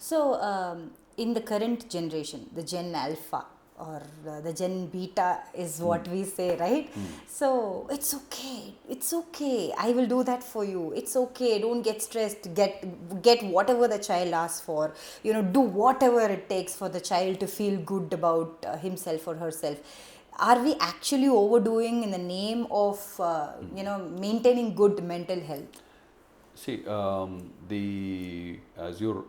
So, in the current generation, the Gen Alpha or the Gen Beta is what we say, right? So, it's okay, I will do that for you, it's okay, don't get stressed, get whatever the child asks for, do whatever it takes for the child to feel good about himself or herself. Are we actually overdoing in the name of, maintaining good mental health? See, as you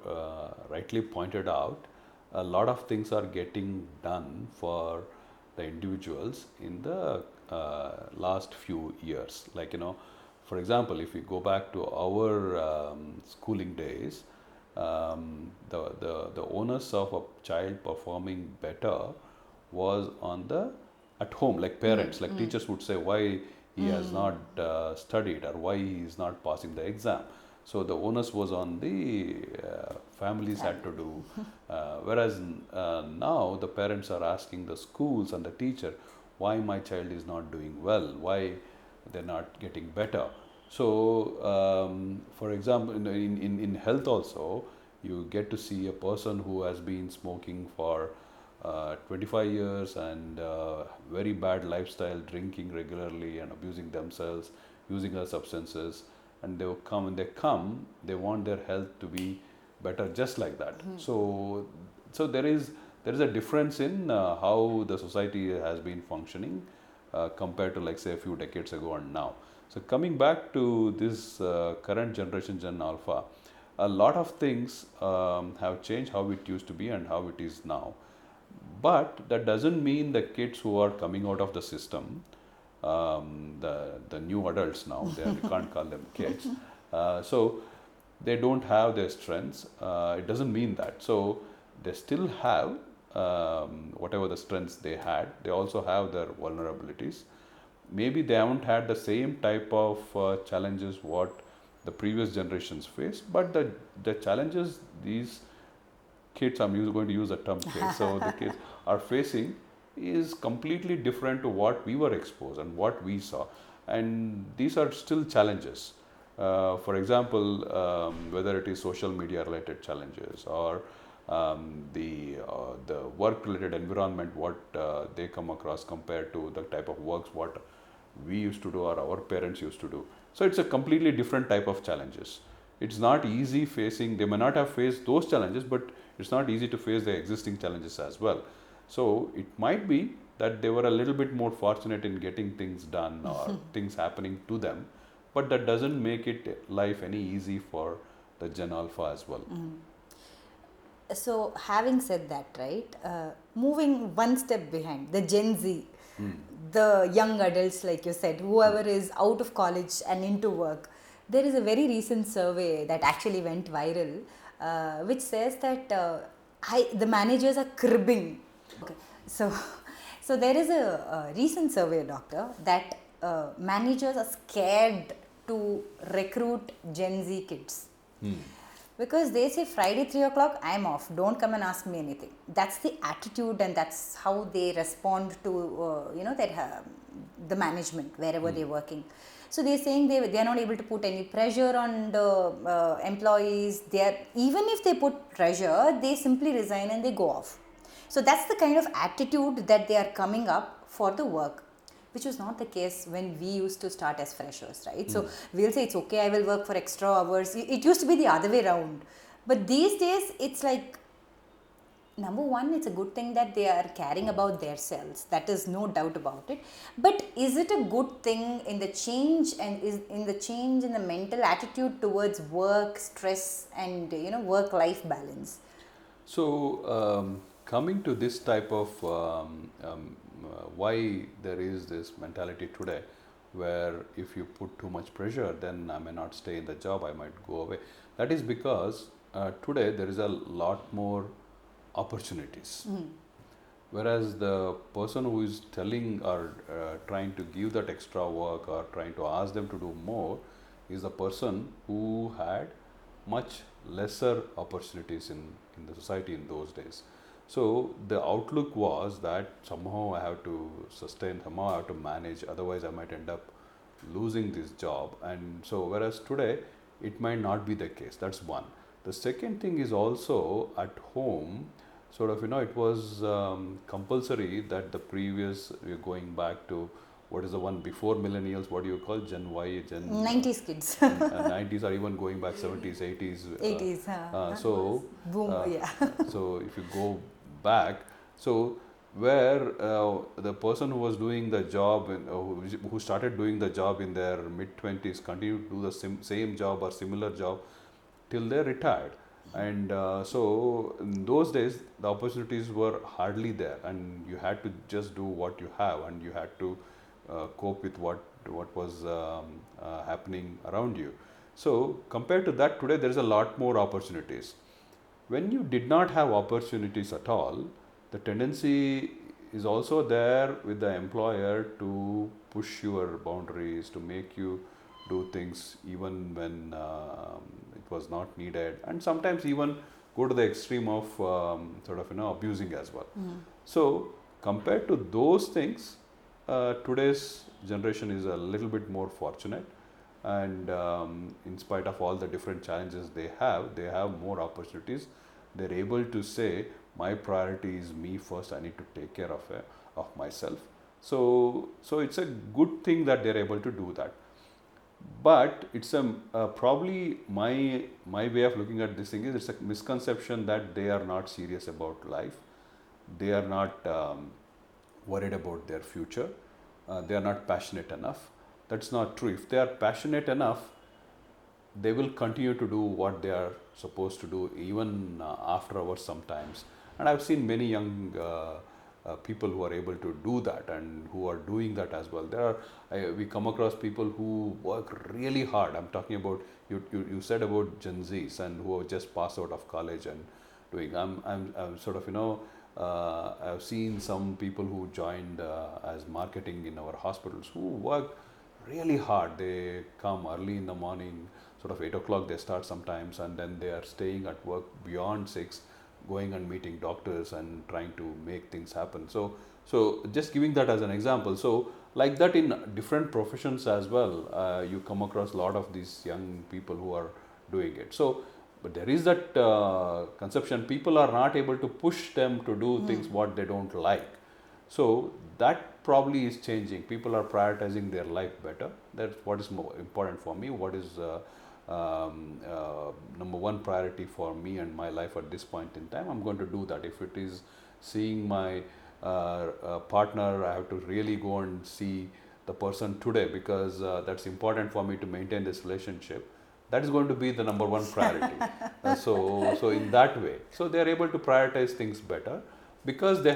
rightly pointed out, a lot of things are getting done for the individuals in the last few years. Like, for example, if we go back to our schooling days, the onus of a child performing better was on the at home, like parents, like teachers would say why he has not studied or why he is not passing the exam. So the onus was on the families had to do. Whereas now the parents are asking the schools and the teacher why my child is not doing well, why they're not getting better. So, for example, in health also, you get to see a person who has been smoking for 25 years and very bad lifestyle, drinking regularly and abusing themselves, using other substances, and they will come and they want their health to be better just like that. So there is a difference in how the society has been functioning compared to, like, say, a few decades ago and now. So coming back to this current generation, Gen Alpha, a lot of things have changed how it used to be and how it is now. But that doesn't mean the kids who are coming out of the system, the new adults now, you can't call them kids. So they don't have their strengths. It doesn't mean that. So they still have whatever the strengths they had. They also have their vulnerabilities. Maybe they haven't had the same type of challenges what the previous generations faced, but the challenges these kids, going to use the term kids, so the kids are facing is completely different to what we were exposed and what we saw. And these are still challenges. For example, whether it is social media related challenges or the work related environment, what they come across compared to the type of works what we used to do or our parents used to do. So it's a completely different type of challenges. It's not easy facing, they may not have faced those challenges, but it's not easy to face the existing challenges as well. So it might be that they were a little bit more fortunate in getting things done or things happening to them, but that doesn't make it life any easy for the Gen Alpha as well. So, having said that, right, moving one step behind, the Gen Z, the young adults, like you said, whoever is out of college and into work, there is a very recent survey that actually went viral, which says that the managers are cribbing. Okay. So, so there is a recent survey, doctor, that managers are scared to recruit Gen Z kids. Because they say Friday 3 o'clock, I'm off. Don't come and ask me anything. That's the attitude, and that's how they respond to the management wherever they're working. So they're saying they are not able to put any pressure on the employees. Even if they put pressure, they simply resign and they go off. So that's the kind of attitude that they are coming up for the work, which was not the case when we used to start as freshers, right? So we'll say it's okay, I will work for extra hours. It used to be the other way around. But these days, it's like, number one, it's a good thing that they are caring about themselves. That is no doubt about it. But is it a good thing in the change in the mental attitude towards work, stress, and work-life balance? So coming to this type of why there is this mentality today where if you put too much pressure, then I may not stay in the job, I might go away. That is because today there is a lot more opportunities. Whereas the person who is telling or trying to give that extra work or trying to ask them to do more is the person who had much lesser opportunities in the society in those days. So the outlook was that somehow I have to sustain, somehow I have to manage, otherwise I might end up losing this job. And so whereas today it might not be the case. That's one. The second thing is also at home, sort of, it was compulsory that the previous, we're going back to what is the one before millennials, what do you call Gen Y, Gen 90s kids. 90s, or even going back 70s, 80s. 80s. So, Boom, yeah. so if you go back, so where the person who was doing the job, who started doing the job in their mid 20s, continued to do the same job or similar job till they retired. And so in those days, the opportunities were hardly there, and you had to just do what you have, and you had to cope with what was happening around you. So compared to that, today there is a lot more opportunities. When you did not have opportunities at all, the tendency is also there with the employer to push your boundaries, to make you do things even when it was not needed, and sometimes even go to the extreme of sort of abusing as well. So compared to those things, today's generation is a little bit more fortunate, and in spite of all the different challenges they have more opportunities. They're able to say, my priority is me first, I need to take care of myself. So it's a good thing that they're able to do that. But it's probably my way of looking at this thing is, it's a misconception that they are not serious about life. They are not worried about their future. They are not passionate enough. That's not true. If they are passionate enough, they will continue to do what they are supposed to do even after hours sometimes. And I've seen many young people who are able to do that and who are doing that as well. We come across people who work really hard. I'm talking about, you said about Gen Zs and who have just passed out of college and doing. I'm sort of, I've seen some people who joined as marketing in our hospitals who work really hard. They come early in the morning, sort of 8 o'clock they start sometimes, and then they are staying at work beyond 6, going and meeting doctors and trying to make things happen. So just giving that as an example. So like that in different professions as well, you come across a lot of these young people who are doing it. So, but there is that conception, people are not able to push them to do things what they don't like. So that probably is changing. People are prioritizing their life better. That's what is more important for me. What is number one priority for me and my life at this point in time? I'm going to do that. If it is seeing my partner, I have to really go and see the person today, because that's important for me to maintain this relationship. That is going to be the number one priority. So in that way, so they are able to prioritize things better, because they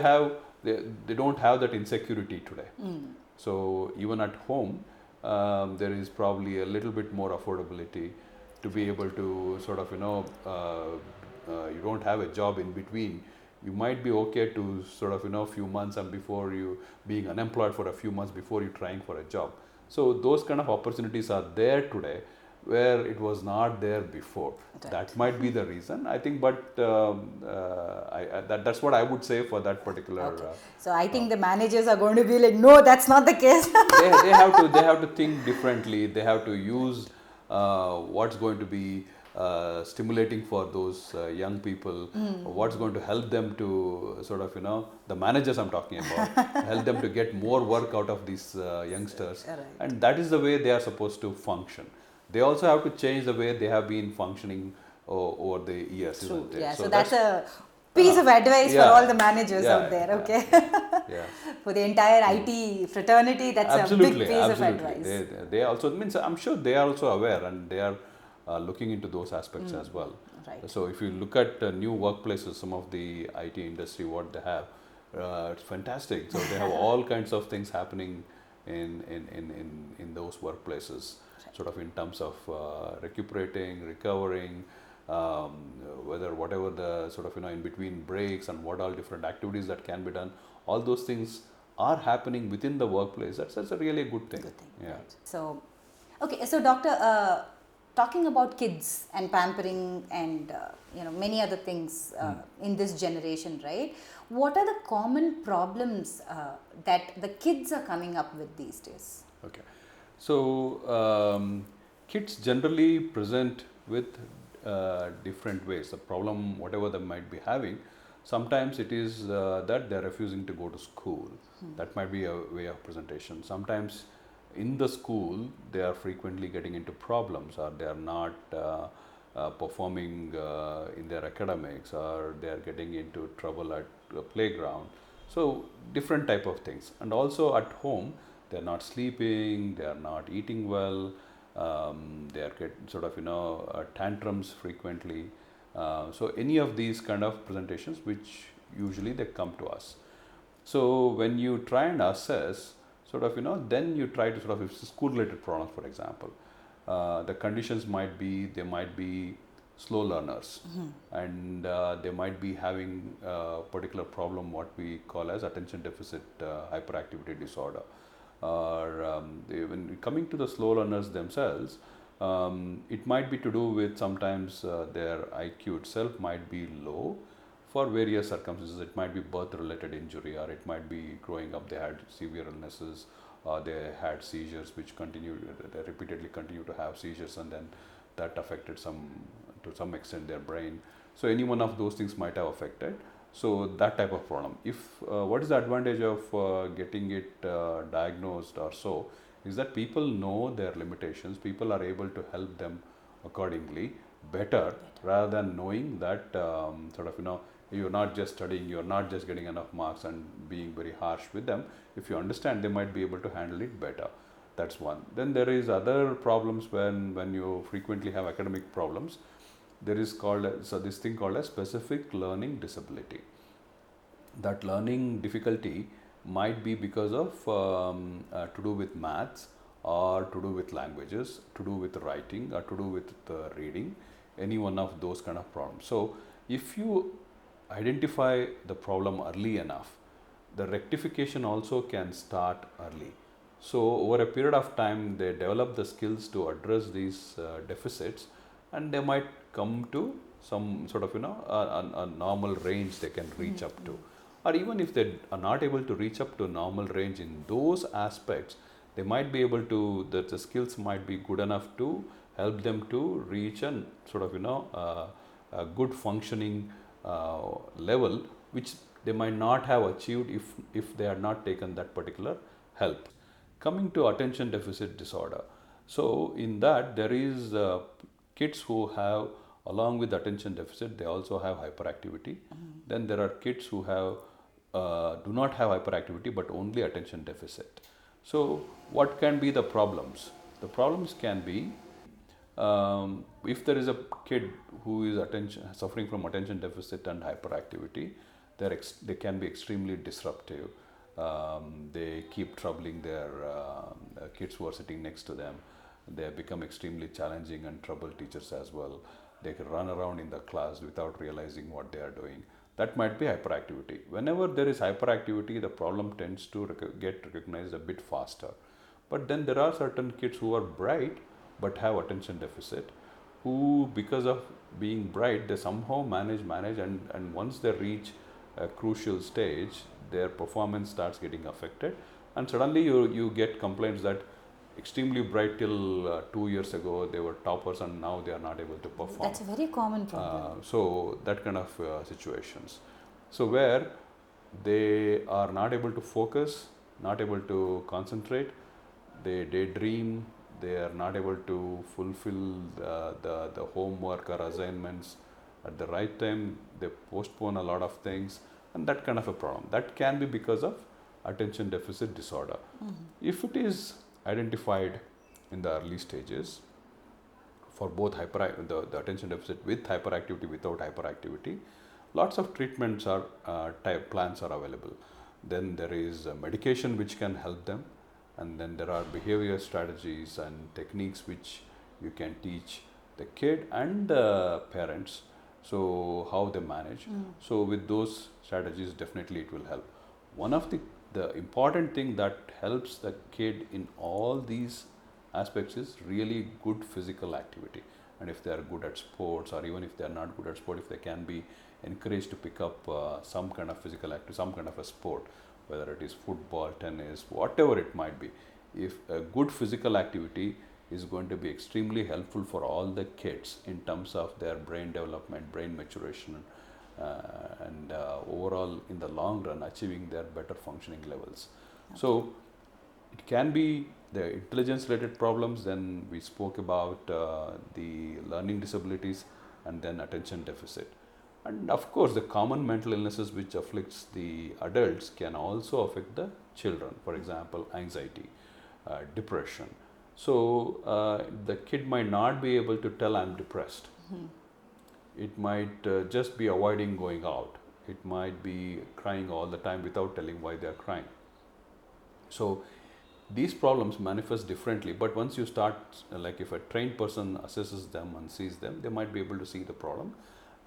don't have that insecurity today. So even at home, there is probably a little bit more affordability to be able to sort of, you don't have a job in between. You might be okay to sort of, few months and before you being unemployed for a few months before you trying for a job. So those kind of opportunities are there today, where it was not there before. Right. That might be the reason, I think, but that's what I would say for that particular. Okay. So I think the managers are going to be like, no, that's not the case. they have to think differently. They have to use what's going to be stimulating for those young people, what's going to help them to sort of, the managers I'm talking about, help them to get more work out of these youngsters. Right. And that is the way they are supposed to function. They also have to change the way they have been functioning over the years. True. Isn't it? Yeah. So that's a piece of advice for all the managers out there. Yeah, okay. Yeah. For the entire IT fraternity, that's absolutely, a big piece of advice. They also means, I'm sure they are also aware, and they are looking into those aspects as well. Right. So if you look at new workplaces, some of the IT industry, what they have, it's fantastic. So they have all kinds of things happening in those workplaces. Right. Sort of in terms of recuperating, recovering, whatever the sort of, in between breaks and what all different activities that can be done, all those things are happening within the workplace. That's a really good thing. Good thing. Yeah. Right. So, okay. So, doctor, talking about kids and pampering and many other things in this generation, right? What are the common problems that the kids are coming up with these days? Okay. So kids generally present with different ways. The problem, whatever they might be having, sometimes it is that they are refusing to go to school. That might be a way of presentation. Sometimes in the school they are frequently getting into problems, or they are not performing in their academics, or they are getting into trouble at the playground. So different type of things. And also at home, they are not sleeping, they are not eating well, they are get sort of tantrums frequently. So any of these kind of presentations, which usually they come to us. So when you try and assess, sort of then you try to sort of, if it's school related problems, for example, the conditions might be, they might be slow learners, and they might be having a particular problem, what we call as attention deficit hyperactivity disorder. Or when coming to the slow learners themselves, it might be to do with sometimes their IQ itself might be low for various circumstances. It might be birth related injury, or it might be growing up they had severe illnesses, or they had seizures which they repeatedly continue to have seizures, and then that affected to some extent their brain. So any one of those things might have affected. So that type of problem. If what is the advantage of getting it diagnosed or so, is that people know their limitations, people are able to help them accordingly better, rather than knowing that sort of you're not just studying, you're not just getting enough marks and being very harsh with them. If you understand, they might be able to handle it better. That's one. Then there is other problems when you frequently have academic problems. There is this thing called a specific learning disability. That learning difficulty might be because of to do with maths, or to do with languages, to do with writing, or to do with reading, any one of those kind of problems. So if you identify the problem early enough, the rectification also can start early. So over a period of time, they develop the skills to address these deficits, and they might come to some sort of a normal range they can reach up to. Or even if they are not able to reach up to normal range in those aspects, they might be able to, the skills might be good enough to help them to reach a sort of a good functioning level, which they might not have achieved if they had not taken that particular help. Coming to attention deficit disorder, so in that there is kids who have, along with attention deficit, they also have hyperactivity. Then there are kids who have do not have hyperactivity but only attention deficit. So what can be the problems? The problems can be, if there is a kid who is suffering from attention deficit and hyperactivity, they can be extremely disruptive. They keep troubling their kids who are sitting next to them. They become extremely challenging and trouble teachers as well. They can run around in the class without realizing what they are doing. That might be hyperactivity. Whenever there is hyperactivity, the problem tends to get recognized a bit faster. But then there are certain kids who are bright but have attention deficit, who, because of being bright, they somehow manage and once they reach a crucial stage, their performance starts getting affected, and suddenly you get complaints that extremely bright till 2 years ago they were toppers, and now they are not able to perform. That's a very common problem. So that kind of situations. So where they are not able to focus, not able to concentrate, they daydream, they are not able to fulfill the homework or assignments at the right time, they postpone a lot of things, and that kind of a problem. That can be because of attention deficit disorder. If it is identified in the early stages for both the attention deficit with hyperactivity, without hyperactivity, lots of treatments are plans are available. Then there is medication which can help them, and then there are behavior strategies and techniques which you can teach the kid and the parents, so how they manage. So with those strategies, definitely it will help. One of the important thing that helps the kid in all these aspects is really good physical activity. And if they are good at sports, or even if they are not good at sport, if they can be encouraged to pick up some kind of physical activity, some kind of a sport, whether it is football, tennis, whatever it might be, if a good physical activity is going to be extremely helpful for all the kids in terms of their brain development, brain maturation, and overall in the long run achieving their better functioning levels. Okay. So it can be the intelligence related problems, then we spoke about the learning disabilities, and then attention deficit. And of course, the common mental illnesses which afflicts the adults can also affect the children. For example, anxiety, depression. So the kid might not be able to tell I'm depressed. It might just be avoiding going out. It might be crying all the time without telling why they are crying. So these problems manifest differently, but once you start, like if a trained person assesses them and sees them, they might be able to see the problem,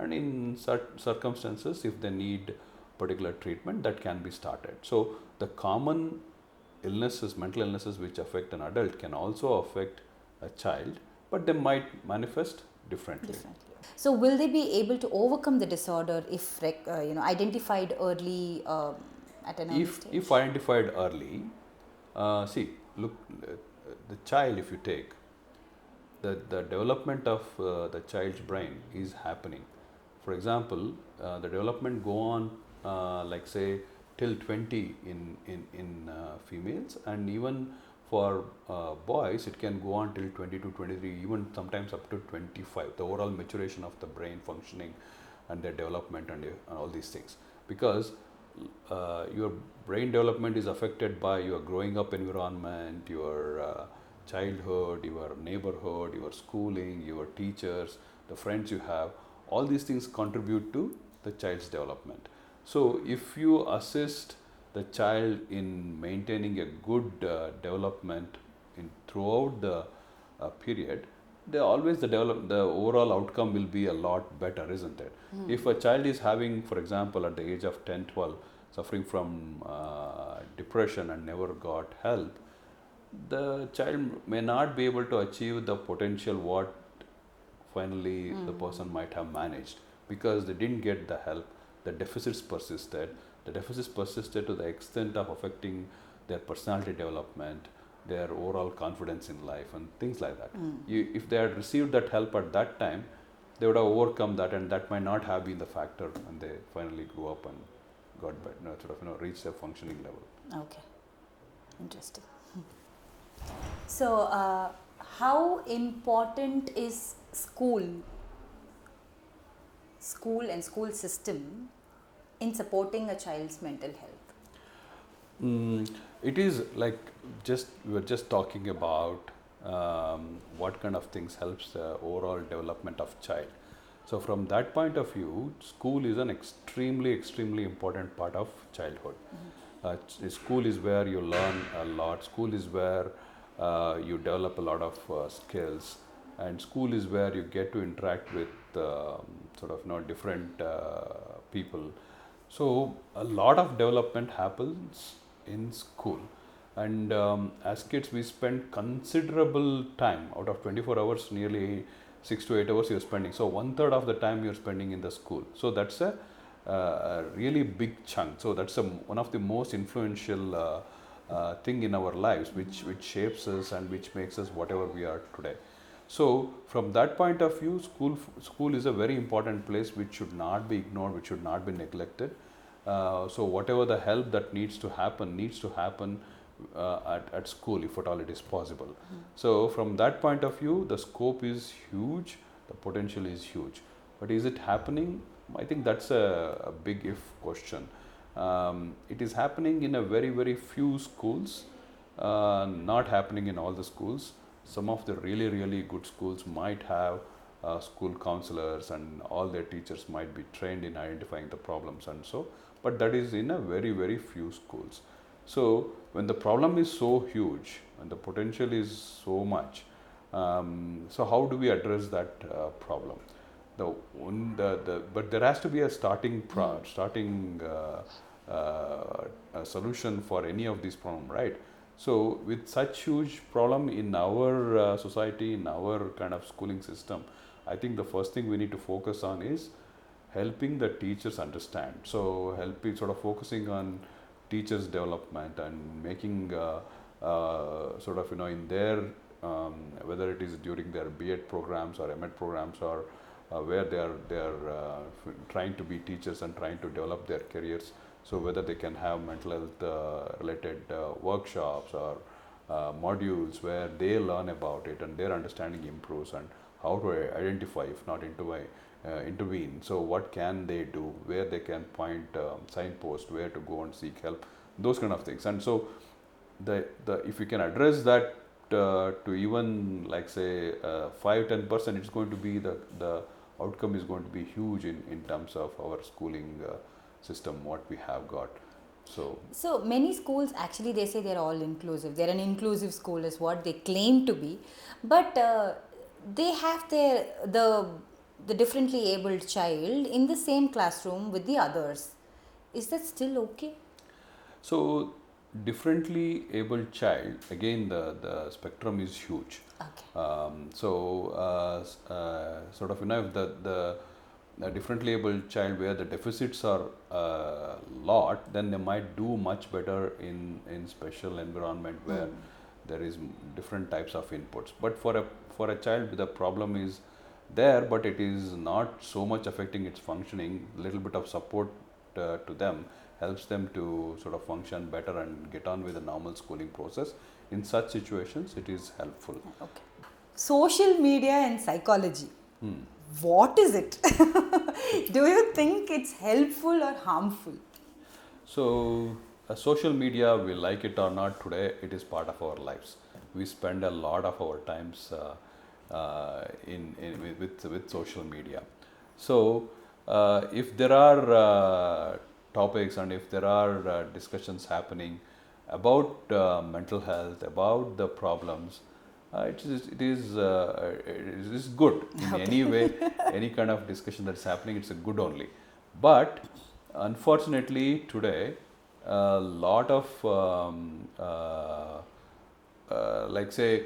and in certain circumstances, if they need particular treatment, that can be started. So the common illnesses, mental illnesses which affect an adult can also affect a child, but they might manifest differently. So will they be able to overcome the disorder if identified early at an early stage? If identified early, see, look, the child, if you take, the development of the child's brain is happening. For example, the development go on, like say, till 20 in females, and even for boys, it can go on till 22, 23, even sometimes up to 25, the overall maturation of the brain functioning and their development and all these things. Because your brain development is affected by your growing up environment, your childhood, your neighborhood, your schooling, your teachers, the friends you have. All these things contribute to the child's development. So if you assist the child in maintaining a good development throughout the period, the overall outcome will be a lot better, isn't it? If a child is having, for example, at the age of 10, 12, suffering from depression and never got help, the child may not be able to achieve the potential what finally the person might have managed, because they didn't get the help. The deficits persisted. The deficits persisted to the extent of affecting their personality development, their overall confidence in life, and things like that. If they had received that help at that time, they would have overcome that, and that might not have been the factor, and they finally grew up and got better, reached their functioning level. Okay, interesting. So, how important is school and school system in supporting a child's mental health? It is like we were just talking about what kind of things helps the overall development of child. So from that point of view, school is an extremely important part of childhood. School is where you learn a lot. School is where you develop a lot of skills, and school is where you get to interact with different people. So a lot of development happens in school, and as kids we spend considerable time. Out of 24 hours, nearly 6 to 8 hours you're spending. So 1/3 of the time you're spending in the school. So that's a really big chunk. So that's one of the most influential thing in our lives, which shapes us and which makes us whatever we are today. So from that point of view, school is a very important place which should not be ignored, which should not be neglected. So whatever the help that needs to happen at school, if at all it is possible. So from that point of view, the scope is huge, the potential is huge. But is it happening? I think that's a big if question. It is happening in a very few schools, not happening in all the schools. Some of the really good schools might have school counselors, and all their teachers might be trained in identifying the problems and so, but that is in a very few schools. So when the problem is so huge and the potential is so much, so how do we address that problem? But there has to be a starting solution for any of these problems, right? So with such huge problem in our society, in our kind of schooling system, I think the first thing we need to focus on is helping the teachers understand. So focusing on teachers' development and making in their whether it is during their B.Ed programs or M.Ed programs, or where they are trying to be teachers and trying to develop their careers. So whether they can have mental health related workshops or modules where they learn about it and their understanding improves, and how to identify, if not intervene. So what can they do, where they can point signpost, where to go and seek help, those kind of things. And so the if we can address that to even like say 5-10%, it's going to be the outcome is going to be huge in terms of our schooling system what we have got. So many schools actually, they say they're all inclusive. They're an inclusive school is what they claim to be, but they have the differently abled child in the same classroom with the others. Is that still okay? So differently abled child, again the spectrum is huge. Okay. Sort of, if the differently abled child where the deficits are lot, then they might do much better in special environment where there is different types of inputs. But for a child with a problem is there, but it is not so much affecting its functioning. Little bit of support to them helps them to sort of function better and get on with the normal schooling process. In such situations, it is helpful. Okay. Social media and psychology. What is it? Do you think it's helpful or harmful? So, social media, we like it or not, today it is part of our lives. We spend a lot of our times with social media. So, if there are topics and if there are discussions happening about mental health, about the problems, it is good in any way. Any kind of discussion that's happening, it's a good only. But unfortunately today, a lot of like say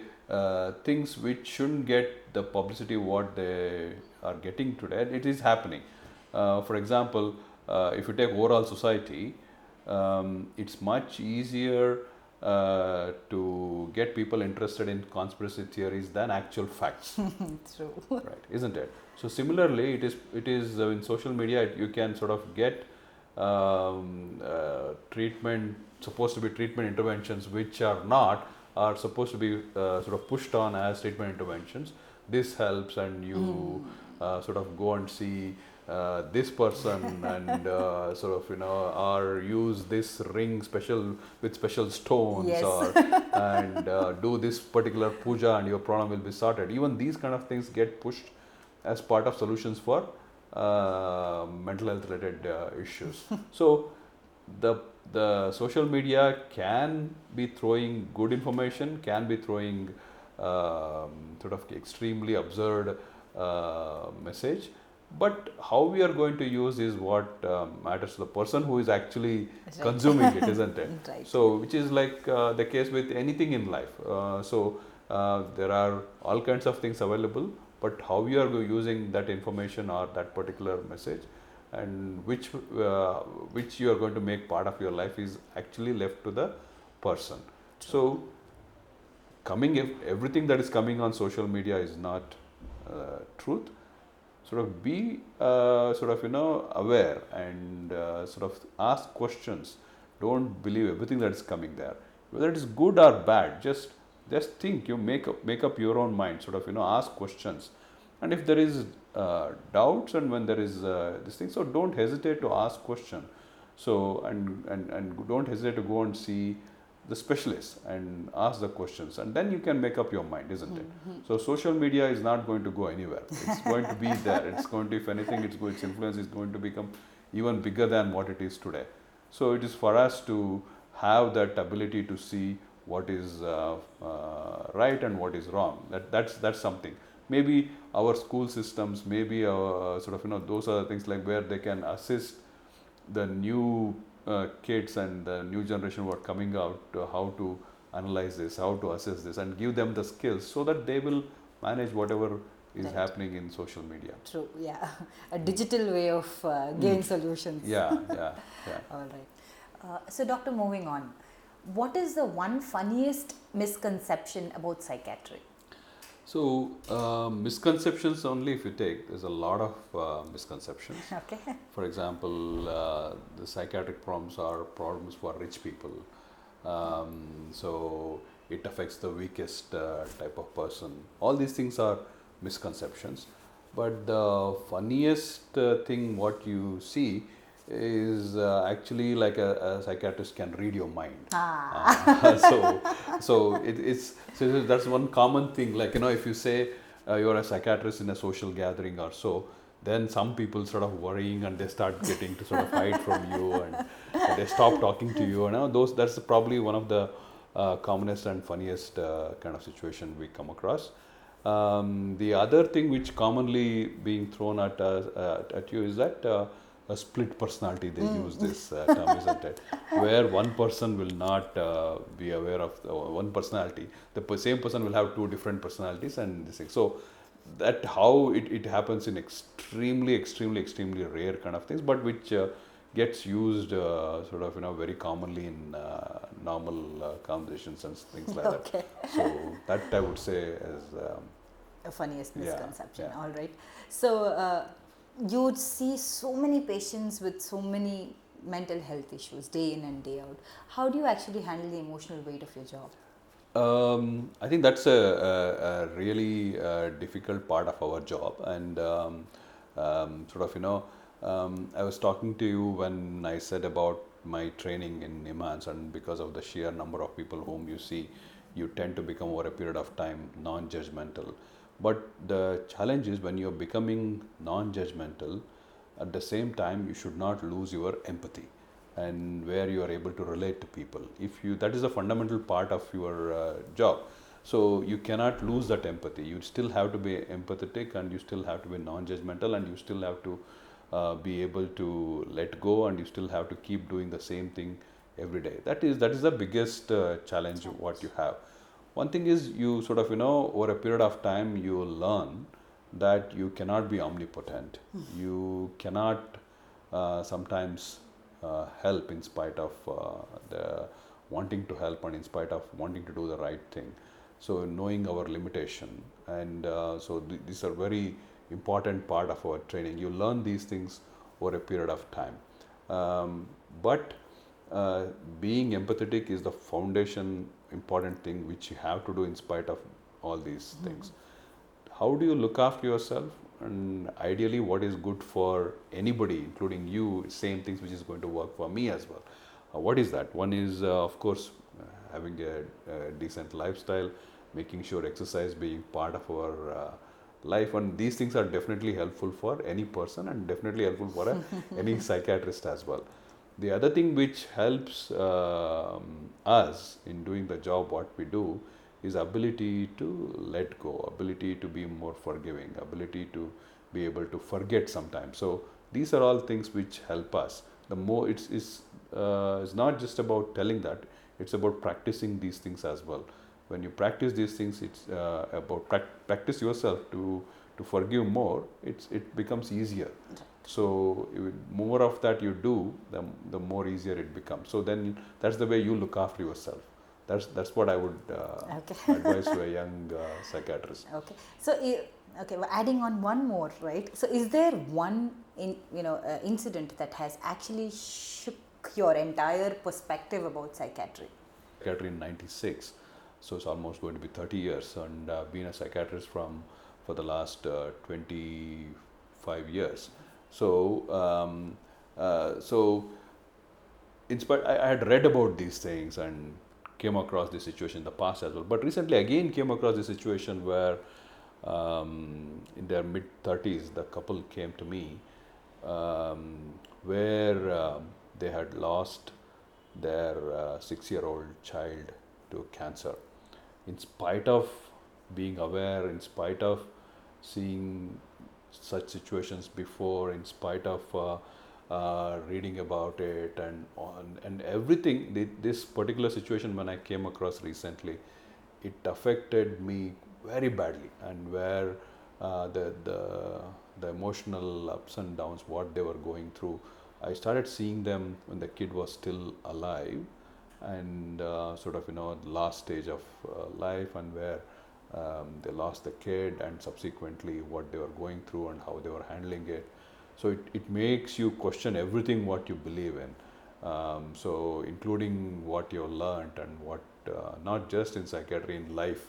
things which shouldn't get the publicity what they are getting today, it is happening. For example, if you take overall society, it's much easier to get people interested in conspiracy theories than actual facts. True. Right, isn't it? So similarly, it is in social media you can sort of get treatment, supposed to be treatment interventions which are supposed to be sort of pushed on as treatment interventions. This helps, and you sort of go and see this person and sort of or use this ring with special stones. Yes. Or and do this particular puja and your problem will be sorted. Even these kind of things get pushed as part of solutions for mental health related issues. So the social media can be throwing good information, can be throwing sort of extremely absurd message, but how we are going to use is what matters to the person who is actually consuming it, isn't it? Right. So which is like the case with anything in life. There are all kinds of things available, but how you are using that information or that particular message, and which you are going to make part of your life, is actually left to the person. So if everything that is coming on social media is not truth, sort of be aware and sort of ask questions. Don't believe everything that is coming there, whether it is good or bad. Just think. You make up your own mind. Sort of ask questions, and if there is doubts and when there is this thing, so don't hesitate to ask question. So and don't hesitate to go and see the specialists and ask the questions, and then you can make up your mind, isn't it? So social media is not going to go anywhere. It's going to be there. It's going to, if anything, its influence is going to become even bigger than what it is today. So it is for us to have that ability to see what is right and what is wrong. That's something. Maybe our school systems, maybe our sort of those are the things like where they can assist the new kids and the new generation who are coming out, how to analyze this, how to assess this, and give them the skills so that they will manage whatever is happening in social media. True, yeah. A digital way of giving solutions. Yeah. All right. So, doctor, moving on. what is the one funniest misconception about psychiatry? So, misconceptions only if you take, there's a lot of misconceptions. Okay. For example, the psychiatric problems are problems for rich people. So, it affects the weakest type of person. All these things are misconceptions. But the funniest thing what you see is actually like a psychiatrist can read your mind. So that's one common thing. Like, if you say you're a psychiatrist in a social gathering or so, then some people sort of worrying and they start getting to sort of hide from you, and they stop talking to you. And that's probably one of the commonest and funniest kind of situation we come across. The other thing which commonly being thrown at you is that a split personality. They use this term, isn't it? Where one person will not be aware of one personality. The same person will have two different personalities and this thing. So that how it happens in extremely rare kind of things, but which gets used sort of very commonly in normal conversations and things like Okay. that. So that I would say is A funniest misconception. yeah. All right. So you would see so many patients with so many mental health issues day in and day out. How do you actually handle the emotional weight of your job? I think that's a really difficult part of our job, and sort of I was talking to you when I said about my training in Nimans, and because of the sheer number of people whom you see, you tend to become over a period of time non-judgmental. But the challenge is when you're becoming non-judgmental, at the same time you should not lose your empathy and where you are able to relate to people. If you that is a fundamental part of your job. So you cannot lose that empathy. You still have to be empathetic, and you still have to be non-judgmental, and you still have to be able to let go, and you still have to keep doing the same thing every day. That is the biggest challenge what you have. One thing is you sort of over a period of time you learn that you cannot be omnipotent. You cannot sometimes help in spite of the wanting to help and in spite of wanting to do the right thing. So knowing our limitation, and these are very important part of our training. You learn these things over a period of time, but being empathetic is the foundation important thing which you have to do in spite of all these things. How do you look after yourself, and ideally what is good for anybody including you, same things which is going to work for me as well. What is that? One is of course having a decent lifestyle, making sure exercise being part of our life, and these things are definitely helpful for any person and definitely helpful for any psychiatrist as well. The other thing which helps us in doing the job what we do is ability to let go, ability to be more forgiving, ability to be able to forget sometimes. So these are all things which help us. The more it's not just about telling that, it's about practicing these things as well. When you practice these things, it's about practice yourself to forgive more. It becomes easier. So more of that you do, the more easier it becomes. So then that's the way you look after yourself. That's what I would advise to a young psychiatrist. Okay. So, okay, well, adding on one more, right? So, is there one incident that has actually shook your entire perspective about psychiatry? Psychiatry in '96, so it's almost going to be 30 years, and been a psychiatrist for the last 25 years. So, I had read about these things and came across this situation in the past as well. But recently, again, came across this situation where, in their mid 30s, the couple came to me, where they had lost their 6-year-old child to cancer. In spite of being aware, in spite of seeing such situations before, in spite of reading about it and everything, this particular situation when I came across recently, it affected me very badly, and where the emotional ups and downs what they were going through, I started seeing them when the kid was still alive, and sort of the last stage of life, and where they lost the kid, and subsequently what they were going through and how they were handling it. So it makes you question everything what you believe in. So including what you learned and what not just in psychiatry, in life,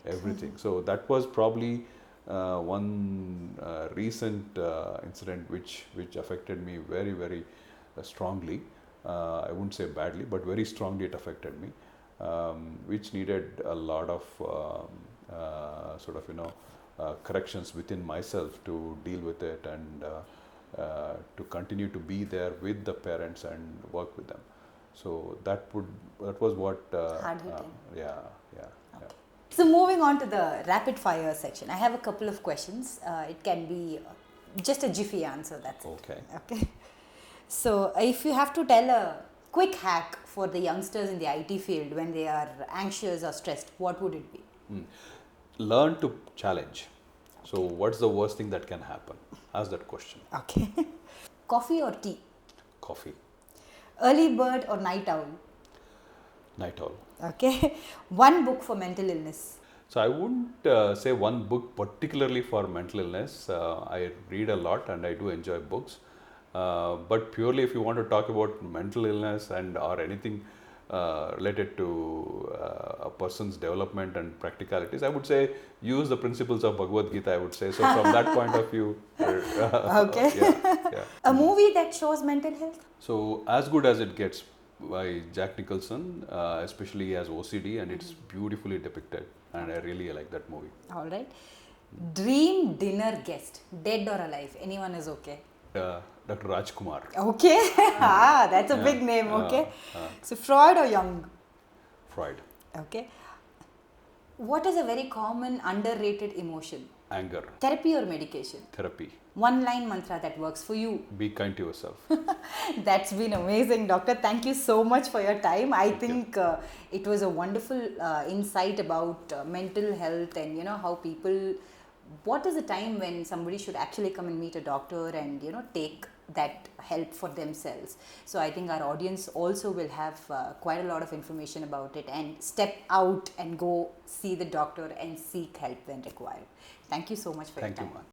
everything. So that was probably one recent incident which affected me very, very strongly. I wouldn't say badly, but very strongly it affected me, which needed a lot of sort of corrections within myself to deal with it, and to continue to be there with the parents and work with them. So that was what Hard hitting. yeah. So moving on to the rapid fire section, I have a couple of questions. It can be just a jiffy answer, that's it. Okay. So if you have to tell a quick hack for the youngsters in the IT field when they are anxious or stressed, what would it be? Learn to challenge. So what's the worst thing that can happen? Ask that question. Okay. Coffee or tea? Coffee. Early bird or night owl? Night owl. Okay. One book for mental illness? So I wouldn't say one book particularly for mental illness. I read a lot and I do enjoy books. But purely if you want to talk about mental illness and or anything related to a person's development and practicalities, I would say use the principles of Bhagavad Gita, I would say. So from that point of view, okay. Yeah. A movie that shows mental health? So As Good As It Gets by Jack Nicholson, especially as OCD, and it's beautifully depicted, and I really like that movie. All right. Dream dinner guest, dead or alive, anyone is okay. Dr. Rajkumar. Okay. That's a big name. Okay. So Freud or Jung? Freud. Okay. What is a very common underrated emotion? Anger. Therapy or medication? Therapy. One line mantra that works for you. Be kind to yourself. That's been amazing, doctor. Thank you so much for your time. I think it was a wonderful insight about mental health, and how people, what is the time when somebody should actually come and meet a doctor and take that help for themselves. So I think our audience also will have quite a lot of information about it, and step out and go see the doctor and seek help when required. Thank you so much for your time. Thank you, man.